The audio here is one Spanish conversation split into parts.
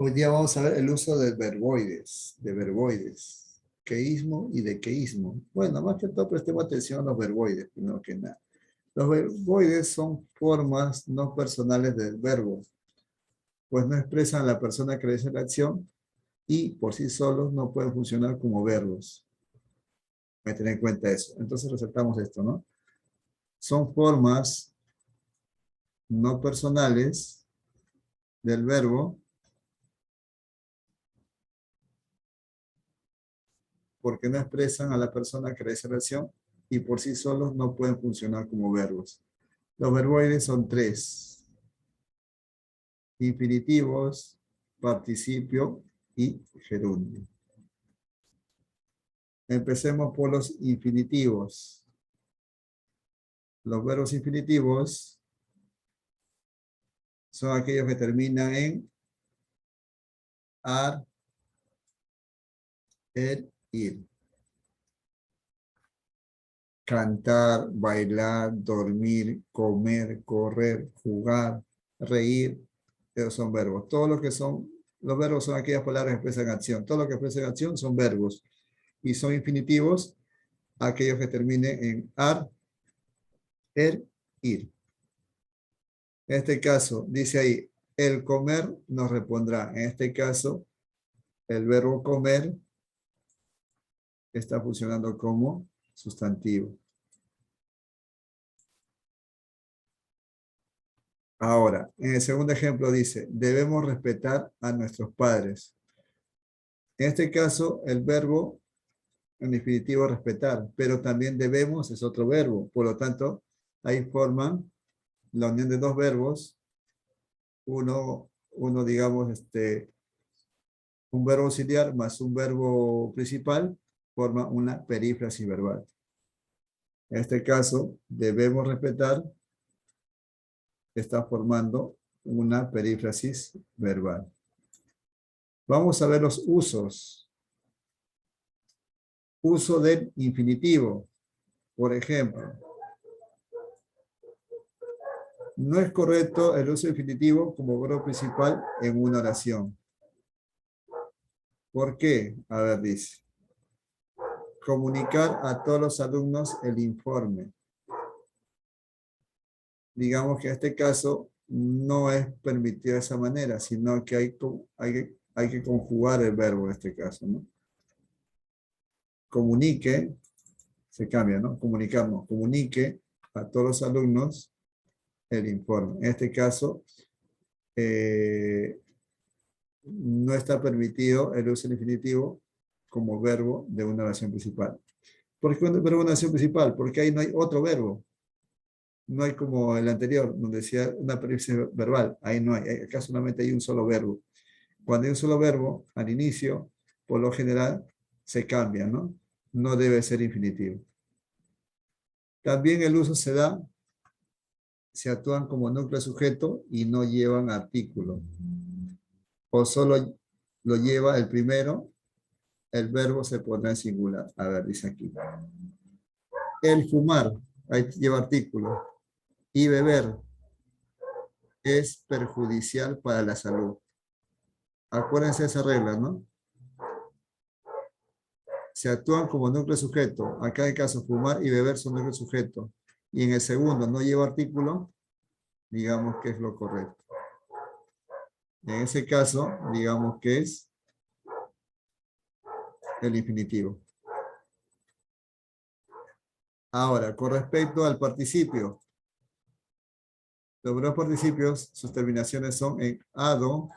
Hoy día vamos a ver el uso de verboides, queísmo y dequeísmo. Bueno, más que todo prestemos atención a los verboides, primero que nada. Los verboides son formas no personales del verbo, pues no expresan a la persona que realiza la acción y por sí solos no pueden funcionar como verbos. Hay que tener en cuenta eso. Entonces resaltamos esto, ¿no? Son formas no personales del verbo porque no expresan a la persona que realiza la acción y por sí solos no pueden funcionar como verbos. Los verboides son tres: infinitivos, participio y gerundio. Empecemos por los infinitivos. Los verbos infinitivos son aquellos que terminan en ar, ir. Cantar, bailar, dormir, comer, correr, jugar, reír. Esos son verbos. Todo lo que son, los verbos son aquellas palabras que expresan acción. Todo lo que expresa acción son verbos. Y son infinitivos aquellos que terminen en ar, ir. En este caso, dice ahí, el comer nos repondrá. En este caso, el verbo comer está funcionando como sustantivo. Ahora, en el segundo ejemplo dice, debemos respetar a nuestros padres. En este caso, el verbo en definitivo respetar, pero también debemos es otro verbo. Por lo tanto, ahí forman la unión de dos verbos. Uno digamos, un verbo auxiliar más un verbo principal forma una perífrasis verbal. En este caso, debemos respetar, está formando una perífrasis verbal. Vamos a ver los usos. Uso del infinitivo. Por ejemplo, no es correcto el uso infinitivo como verbo principal en una oración. ¿Por qué? A ver, dice. Comunicar a todos los alumnos el informe. Digamos que en este caso no es permitido de esa manera, sino que hay que conjugar el verbo en este caso, ¿no? Comunique, se cambia, ¿no? Comunicamos, comunique a todos los alumnos el informe. En este caso, no está permitido el uso del infinitivo como verbo de una oración principal. ¿Por qué verbo de una oración principal? Porque ahí no hay otro verbo. No hay como el anterior, donde decía una perífrasis verbal. Ahí no hay. Acá solamente hay un solo verbo. Cuando hay un solo verbo, al inicio, por lo general, se cambia, ¿no? No debe ser infinitivo. También el uso se da, se actúan como núcleo sujeto y no llevan artículo. O solo lo lleva el primero, el verbo se pondrá en singular. A ver, dice aquí. El fumar, ahí lleva artículo. Y beber es perjudicial para la salud. Acuérdense de esa regla, ¿no? Se actúan como núcleo sujeto. Acá en el caso, fumar y beber son núcleo sujeto. Y en el segundo no lleva artículo, digamos que es lo correcto. En ese caso, digamos que es el infinitivo. Ahora, con respecto al participio. Los verbos participios, sus terminaciones son en ado,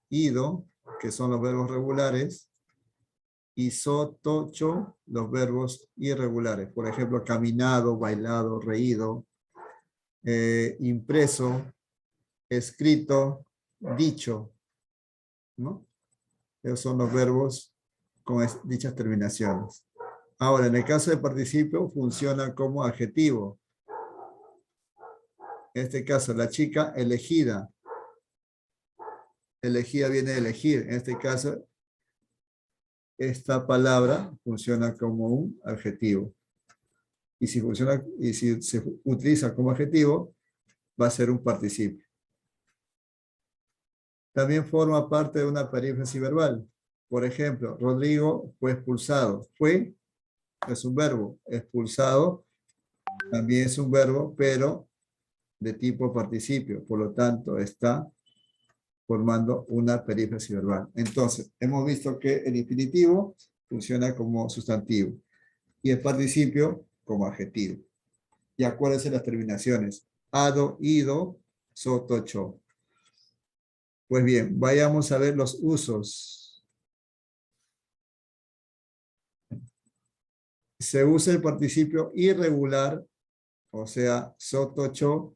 ido, que son los verbos regulares, y so, tocho, los verbos irregulares. Por ejemplo, caminado, bailado, reído, impreso, escrito, dicho, ¿no? Esos son los verbos con dichas terminaciones. Ahora, en el caso de participio, funciona como adjetivo. En este caso, la chica elegida. Elegida viene de elegir. En este caso, esta palabra funciona como un adjetivo. Y si se utiliza como adjetivo, va a ser un participio. también forma parte de una perífrasis verbal. Por ejemplo, Rodrigo fue expulsado. Fue es un verbo. Expulsado también es un verbo, pero de tipo participio. Por lo tanto, está formando una perífrasis verbal. Entonces, hemos visto que el infinitivo funciona como sustantivo y el participio como adjetivo. Y acuérdense las terminaciones. Ado, ido, soto, cho. Pues bien, vayamos a ver los usos. Se usa el participio irregular, o sea, soto, cho,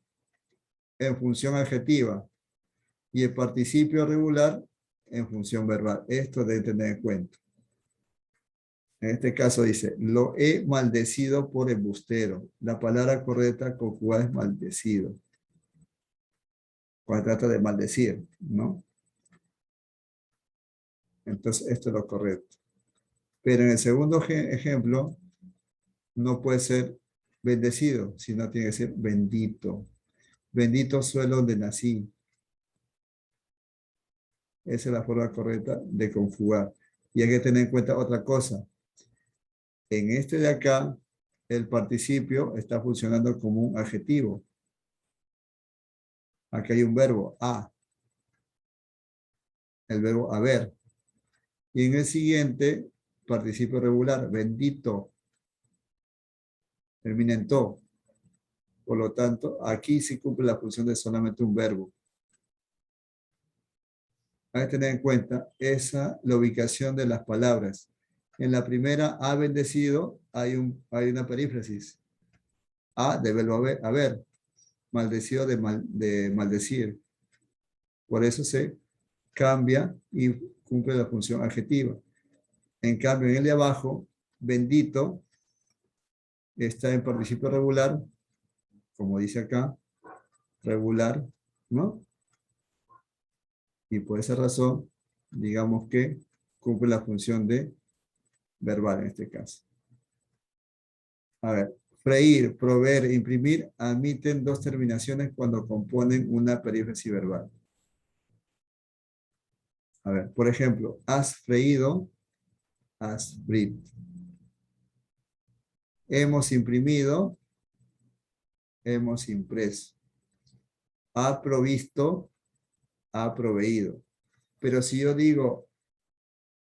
en función adjetiva, y el participio regular en función verbal. Esto debe tener en cuenta. En este caso dice, lo he maldecido por embustero. La palabra correcta conjugada es maldecido. Cuando trata de maldecir, ¿no? Entonces, esto es lo correcto. Pero en el segundo ejemplo, no puede ser bendecido, sino tiene que ser bendito. Bendito suelo donde nací. Esa es la forma correcta de conjugar. Y hay que tener en cuenta otra cosa. En este de acá, el participio está funcionando como un adjetivo. Aquí hay un verbo, a. El verbo haber. Y en el siguiente, participio regular, bendito. Termina en to. Por lo tanto, aquí sí cumple la función de solamente un verbo. Hay que tener en cuenta la ubicación de las palabras. En la primera, ha bendecido, hay una perífrasis. A de verbo haber. Maldecido de maldecir. Por eso se cambia y cumple la función adjetiva. En cambio, en el de abajo, bendito, está en participio regular, como dice acá, regular, ¿no? Y por esa razón, digamos que cumple la función de verbal en este caso. A ver, freír, proveer, imprimir admiten dos terminaciones cuando componen una perífrasis verbal. A ver, por ejemplo, has freído, has frit. Hemos imprimido, hemos impreso. Ha provisto, ha proveído. Pero si yo digo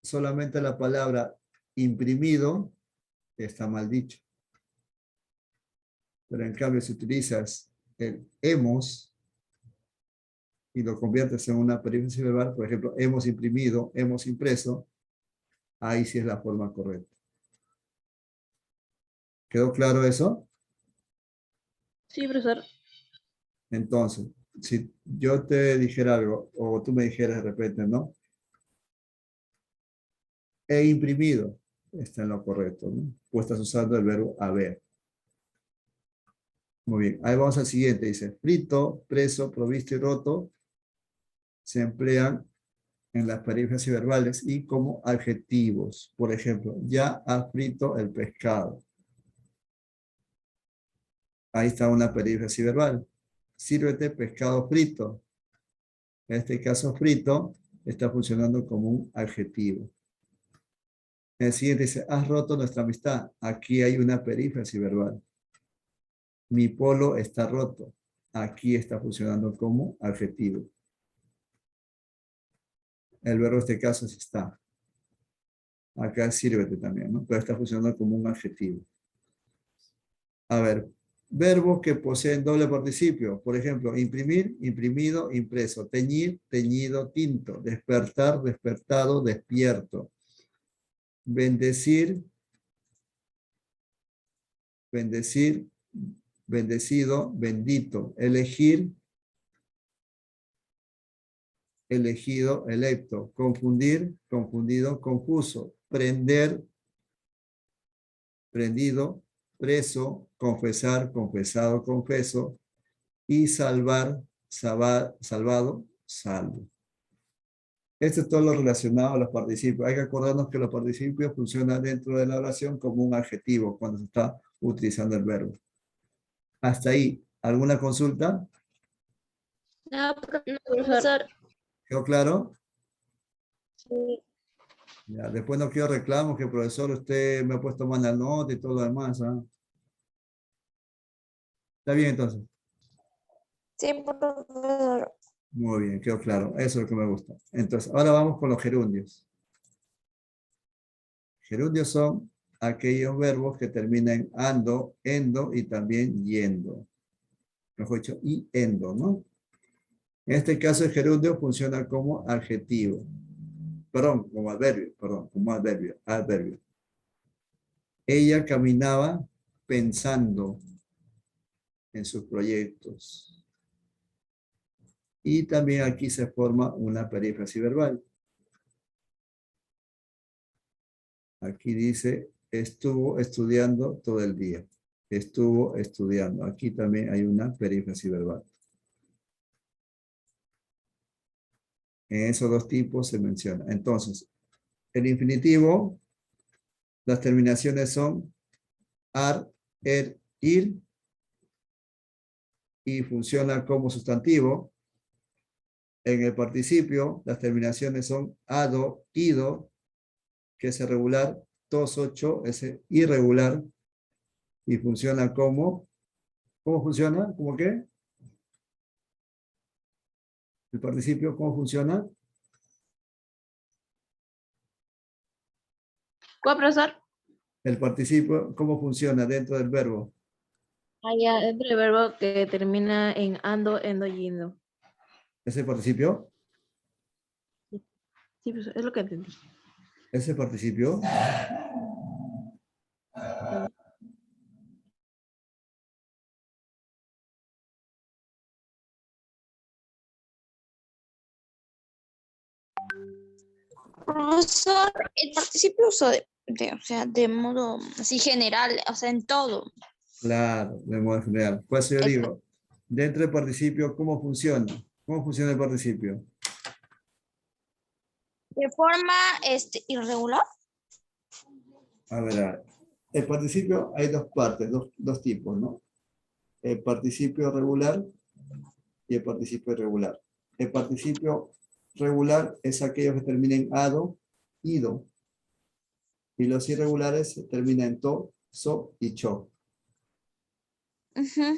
solamente la palabra imprimido, está mal dicho. Pero en cambio, si utilizas el hemos y lo conviertes en una perífrasis verbal, por ejemplo, hemos imprimido, hemos impreso, ahí sí es la forma correcta. ¿Quedó claro eso? Sí, profesor. Entonces, si yo te dijera algo, o tú me dijeras de repente, ¿no? He imprimido, está en lo correcto, ¿no? Pues estás usando el verbo haber. Muy bien, ahí vamos al siguiente, dice, frito, preso, provisto y roto, se emplean en las perífrasis verbales y como adjetivos. Por ejemplo, ya ha frito el pescado. Ahí está una perífrasis verbal. Sírvete pescado frito. En este caso, frito está funcionando como un adjetivo. En el siguiente dice, has roto nuestra amistad. Aquí hay una perífrasis verbal. Mi polo está roto. Aquí está funcionando como adjetivo. El verbo en este caso es está. Acá sírvete también, ¿no? Pero está funcionando como un adjetivo. A ver, verbos que poseen doble participio. Por ejemplo, imprimir, imprimido, impreso. Teñir, teñido, tinto. Despertar, despertado, despierto. Bendecir, bendecir, bendecido, bendito. Elegir, elegido, electo. Confundir, confundido, confuso. Prender, prendido, preso, confesar, confesado, confeso. Y salvar, salvado, salvo. Esto es todo lo relacionado a los participios. Hay que acordarnos que los participios funcionan dentro de la oración como un adjetivo cuando se está utilizando el verbo. Hasta ahí, ¿alguna consulta? No, profesor. ¿Quedó claro? Sí. Ya, después no quiero reclamos que el profesor usted me ha puesto mala nota y todo lo demás. ¿Ah? ¿Está bien entonces? Sí, profesor. Muy bien, quedó claro. Eso es lo que me gusta. Entonces, ahora vamos con los gerundios. Gerundios son aquellos verbos que terminan en ando, endo y también yendo. Mejor dicho, y endo, ¿no? En este caso, el gerundio funciona como adjetivo. Perdón, como adverbio, como adverbio. Ella caminaba pensando en sus proyectos. Y también aquí se forma una perífrasis verbal. Aquí dice, estuvo estudiando todo el día. Estuvo estudiando. Aquí también hay una perífrasis verbal. En esos dos tipos se menciona. Entonces, el infinitivo, las terminaciones son ar, er, ir, y funciona como sustantivo. En el participio, las terminaciones son ado, ido, que es irregular, tos 8 es irregular, y funciona como, ¿cómo funciona? ¿Cómo qué? El participio, ¿cómo funciona? ¿Cuál, profesor? El participio, ¿cómo funciona dentro del verbo? Allá, dentro del verbo que termina en ando, endo, yendo. ¿Ese participio? Sí, profesor, es lo que entendí. ¿Ese participio? Profesor, el participio uso o sea, de modo así general, o sea, en todo. Claro, de modo general. Pues yo El- digo, dentro del participio, ¿cómo funciona? ¿Cómo funciona el participio? De forma irregular. A ver, el participio hay dos partes, dos tipos, ¿no? El participio regular y el participio irregular. El participio regular es aquello que termina en ado, ido, y los irregulares terminan en to, so y cho. Ujú.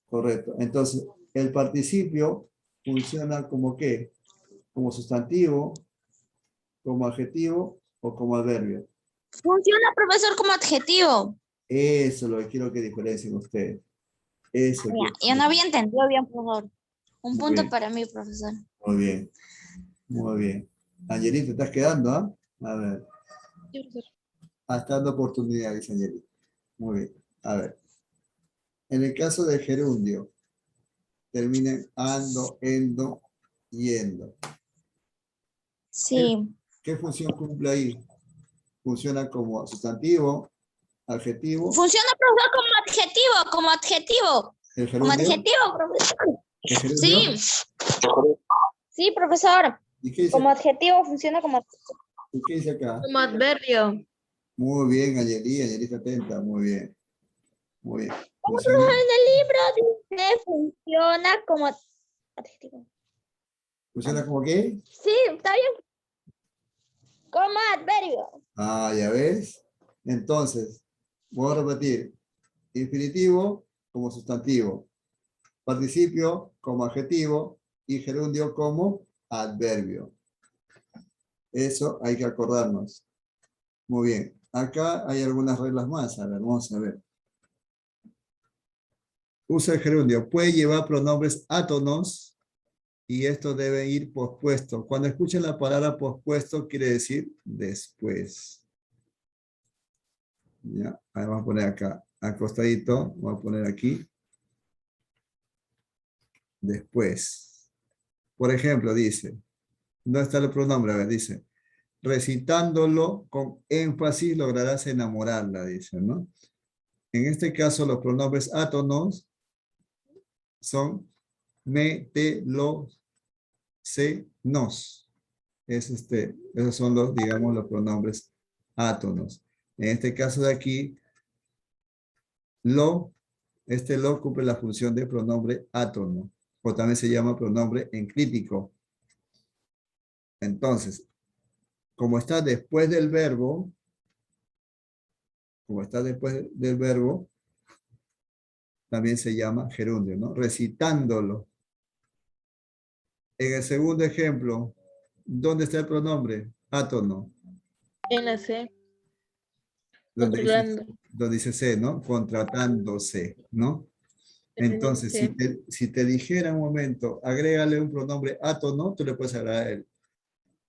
Correcto. Entonces, el participio funciona como qué? Como sustantivo, como adjetivo o como adverbio. Funciona, profesor, como adjetivo. Eso es lo que quiero que diferencien ustedes. Eso Ya, quiero. yo no había entendido bien, profesor. Un Muy punto bien, para mí, profesor. muy bien, muy bien. Angelita, ¿te estás quedando? ¿Ah? A ver, Sí, profesor. hasta dando oportunidad, dice Angelita. Muy bien. A ver, en el caso del gerundio, terminen ando, endo, yendo. ¿Qué, Sí. qué función cumple ahí? Funciona como sustantivo, adjetivo, Funciona, profesor, como adjetivo, como adjetivo. el Como gerundio, adjetivo, profesor. el gerundio. Sí, sí, profesor. ¿Y qué dice Como acá? adjetivo funciona como adjetivo. ¿Y qué dice acá? Como adverbio. Muy bien, Angelita atenta, muy bien. Muy bien. Como Funciona, profesor en el libro dice, funciona como adjetivo. ¿funciona como qué? Sí, está bien. Como adverbio. Ah, ya ves. Entonces, voy a repetir. Infinitivo como sustantivo. Participio como adjetivo y gerundio como adverbio. Eso hay que acordarnos. Muy bien. Acá hay algunas reglas más. A ver, vamos a ver. Usa el gerundio. Puede llevar pronombres átonos y esto debe ir pospuesto. Cuando escuchen la palabra pospuesto, quiere decir después. Ya, ahí vamos a poner acá, acostadito, vamos a poner aquí, después. Por ejemplo, dice, ¿dónde está el pronombre? A ver, dice, recitándolo con énfasis lograrás enamorarla, dice, ¿no? En este caso, los pronombres átonos son me, te, lo, se, nos. Esos son los, digamos, los pronombres átonos. En este caso de aquí, lo, lo cumple la función de pronombre átono, o también se llama pronombre enclítico. Entonces, como está después del verbo, también se llama gerundio, ¿no? Recitándolo. En el segundo ejemplo, ¿dónde está el pronombre? Átono. En la C, Donde dice, controlando. donde dice se, ¿no? Contratándose, ¿no? Entonces, Sí. si te dijera un momento, agrégale un pronombre átono, tú le puedes agregar el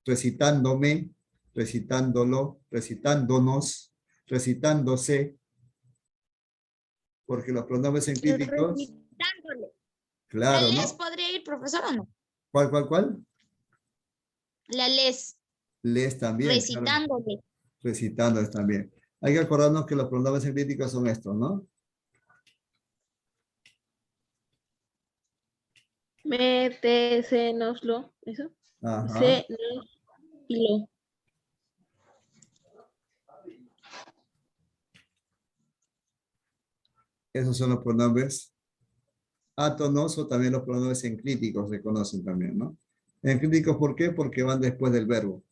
recitándome, recitándolo, recitándonos, recitándose, porque los pronombres enclíticos, Recitándole. ¿La claro, les ¿no? podría ir, profesor, o no? ¿Cuál? La les, Les también, claro, recitándole. recitándoles también. Hay que acordarnos que los pronombres enclíticos son estos, ¿no? Me, te, se, nos, lo. ¿Eso? Ajá. Se, nos y lo. Esos son los pronombres átonos o también los pronombres enclíticos se conocen también, ¿no? Enclíticos, ¿por qué? Porque van después del verbo.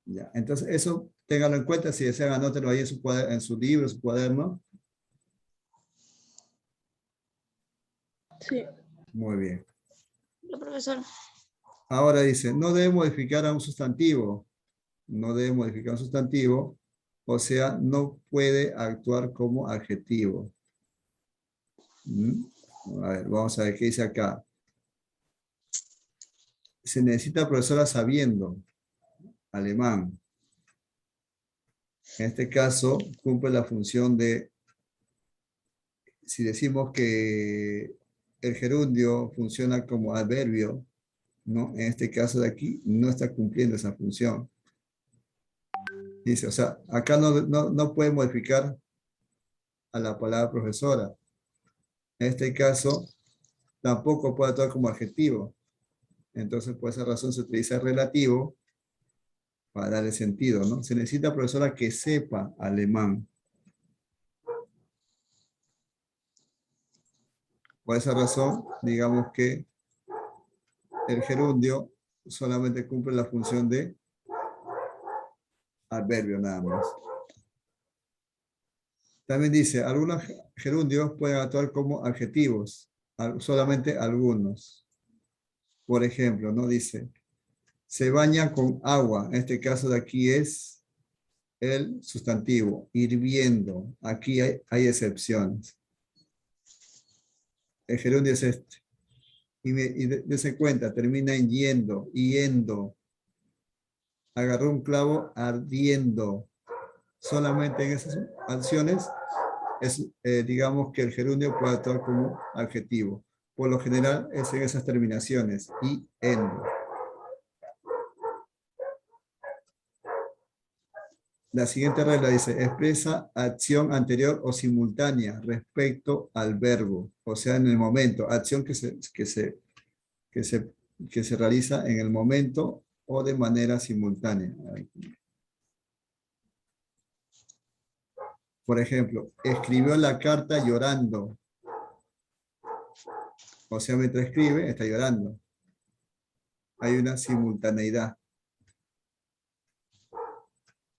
Ya, entonces eso ténganlo en cuenta, si desean anótenlo ahí en su libro, su cuaderno. Sí. Muy bien. No, profesor. Ahora dice, no debe modificar a un sustantivo. No debe modificar un sustantivo, o sea, no puede actuar como adjetivo. ¿Mm? A ver, vamos a ver qué dice acá. Se necesita profesora sabiendo alemán. En este caso, cumple la función de, si decimos que el gerundio funciona como adverbio, ¿no? En este caso de aquí, no está cumpliendo esa función. Dice, o sea, acá no puede modificar a la palabra profesora. En este caso, tampoco puede actuar como adjetivo. Entonces, por esa razón se utiliza el relativo para darle sentido, ¿no? Se necesita profesora que sepa alemán. Por esa razón, digamos que el gerundio solamente cumple la función de adverbio nada más. También dice, algunos gerundios pueden actuar como adjetivos, solamente algunos. Por ejemplo, ¿no? Dice, se baña con agua. En este caso de aquí es el sustantivo, hirviendo. Aquí hay excepciones. El gerundio es este. Y dese cuenta, termina en yendo, yendo. Agarró un clavo ardiendo. Solamente en esas acciones es, digamos que el gerundio puede actuar como adjetivo. Por lo general es en esas terminaciones, y en. La siguiente regla dice, expresa acción anterior o simultánea respecto al verbo, o sea, en el momento, acción que se, que se realiza en el momento o de manera simultánea. Por ejemplo, escribió la carta llorando. O sea, mientras escribe, está llorando. Hay una simultaneidad.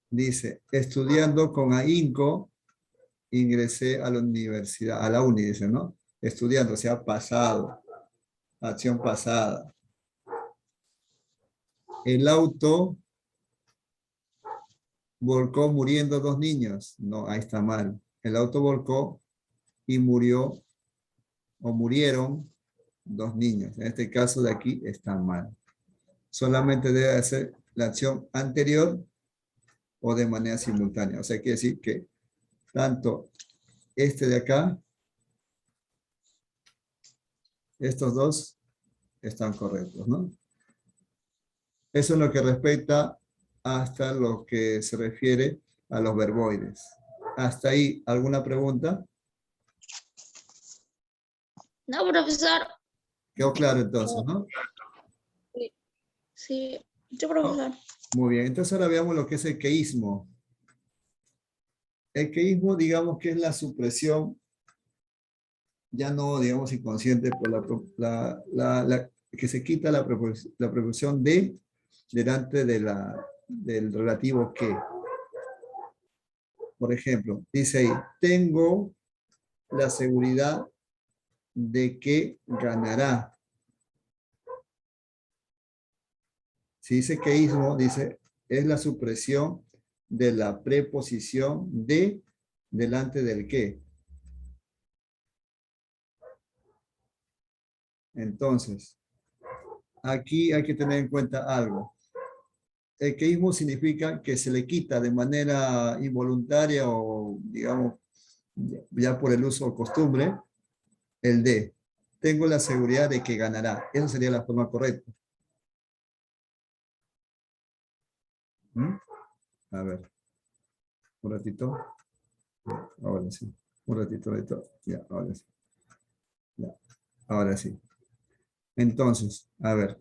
Dice, estudiando con ahínco, ingresé a la universidad, a la uni, dice, ¿no? Estudiando, o sea, pasado, acción pasada. El auto volcó muriendo dos niños. No, ahí está mal. El auto volcó y murió o murieron dos niños. En este caso de aquí está mal. Solamente debe hacer la acción anterior o de manera simultánea. O sea, quiere decir que tanto este de acá, estos dos están correctos, ¿no? Eso es lo que respecta hasta lo que se refiere a los verboides. Hasta ahí, ¿alguna pregunta? No, profesor. Quedó claro entonces, ¿no? Sí. Sí, yo, Oh, profesor. muy bien, entonces ahora veamos lo que es el queísmo. El queísmo, digamos que es la supresión, ya no, digamos, inconsciente por que se quita la preposición de delante de del relativo que. Por ejemplo, dice ahí, tengo la seguridad de que ganará. Si dice queísmo, dice, es la supresión de la preposición de delante del que. Entonces, aquí hay que tener en cuenta algo. El queísmo significa que se le quita de manera involuntaria o, digamos, ya por el uso o costumbre, el de. Tengo la seguridad de que ganará. Esa sería la forma correcta. ¿Mm? A ver. Un ratito. Ahora sí. Un ratito. Ya, ahora sí. Ya, ahora sí. Entonces, a ver.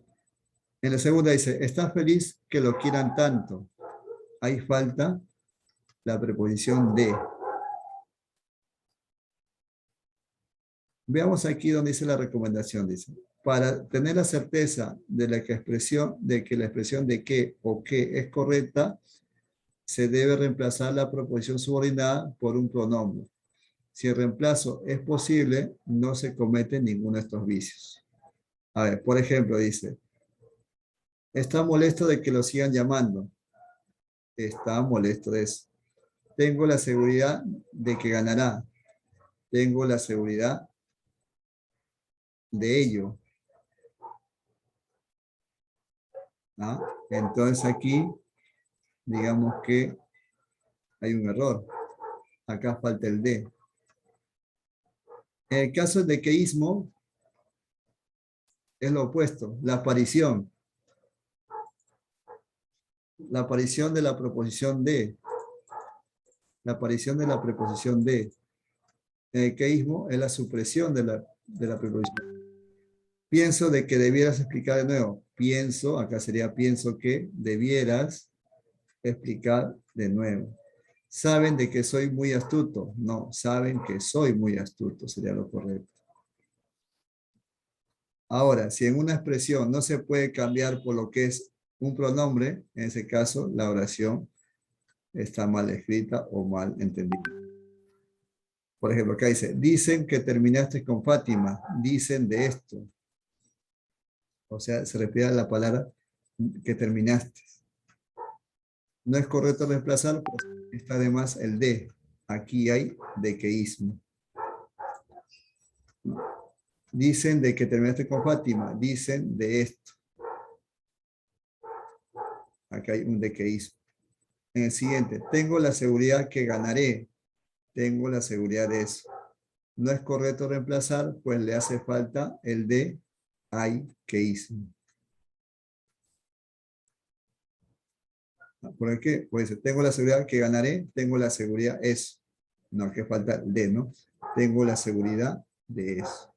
En la segunda dice, ¿estás feliz que lo quieran tanto? Ahí falta la preposición de. Veamos aquí donde dice la recomendación. Dice, para tener la certeza de que la expresión de que o que es correcta, se debe reemplazar la proposición subordinada por un pronombre. Si el reemplazo es posible, no se comete ninguno de estos vicios. A ver, por ejemplo, dice, está molesto de que lo sigan llamando. Está molesto de eso. Tengo la seguridad de que ganará. Tengo la seguridad de ello. ¿Ah? Entonces aquí, digamos que hay un error. Acá falta el de. En el caso de queísmo, es lo opuesto, la aparición. La aparición de la proposición de. La aparición de la preposición de. En el queísmo es la supresión de la preposición. Pienso de que debieras explicar de nuevo. Pienso, acá sería pienso que debieras explicar de nuevo. ¿Saben de que soy muy astuto? No, saben que soy muy astuto, sería lo correcto. Ahora, si en una expresión no se puede cambiar por lo que es un pronombre, en ese caso la oración está mal escrita o mal entendida. Por ejemplo, acá dice, dicen que terminaste con Fátima, dicen de esto. O sea, se refiere a la palabra que terminaste. No es correcto reemplazar, pues está además el de. Aquí hay dequeísmo. Dicen de que terminaste con Fátima, dicen de esto. Acá hay un dequeísmo. En el siguiente, tengo la seguridad que ganaré. Tengo la seguridad de eso. No es correcto reemplazar, pues le hace falta el de hay queísmo. ¿Por qué? Pues tengo la seguridad que ganaré, tengo la seguridad eso. No, que falta el de, ¿no? Tengo la seguridad de eso.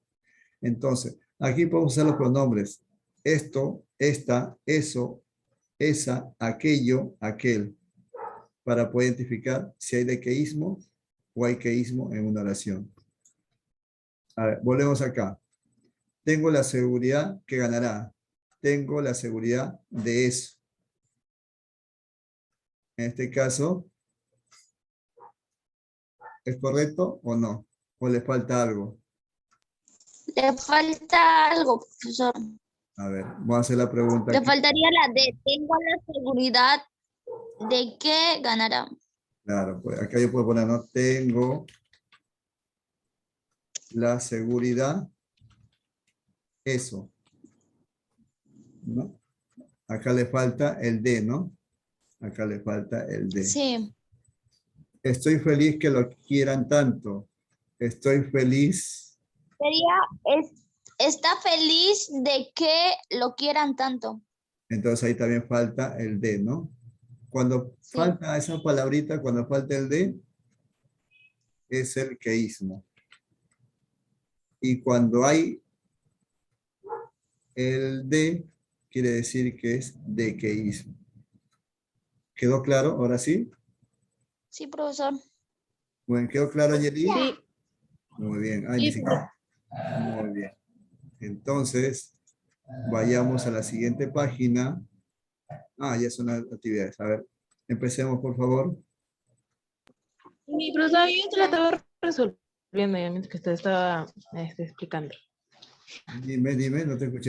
Entonces, aquí podemos usar los pronombres. Esto, esta, eso, esa, aquello, aquel. Para poder identificar si hay dequeísmo o hay queísmo en una oración. A ver, volvemos acá. Tengo la seguridad que ganará. Tengo la seguridad de eso. En este caso, ¿es correcto o no? ¿O le falta algo? Le falta algo, profesor. A ver, voy a hacer la pregunta Le aquí. faltaría la de tengo la seguridad de que ganará. Claro, pues acá yo puedo poner, no tengo la seguridad, eso, ¿no? Acá le falta el de, ¿no? Acá le falta el de. Sí. Estoy feliz que lo quieran tanto. Estoy feliz. Sería, está feliz de que lo quieran tanto. Entonces ahí también falta el de, ¿no? Cuando Sí. falta esa palabrita, cuando falta el de, es el queísmo. Y cuando hay el de, quiere decir que es dequeísmo. ¿Quedó claro? ¿Ahora sí? Sí, profesor. Bueno, ¿quedó claro, Yeli? Sí, Muy bien. Ay, ni siquiera. Muy bien. Entonces, vayamos a la siguiente página. Ah, ya son las actividades. A ver, empecemos, por favor. Mi profesor, yo te la estaba resolviendo ya mientras que usted estaba explicando. Dime, no te escuché.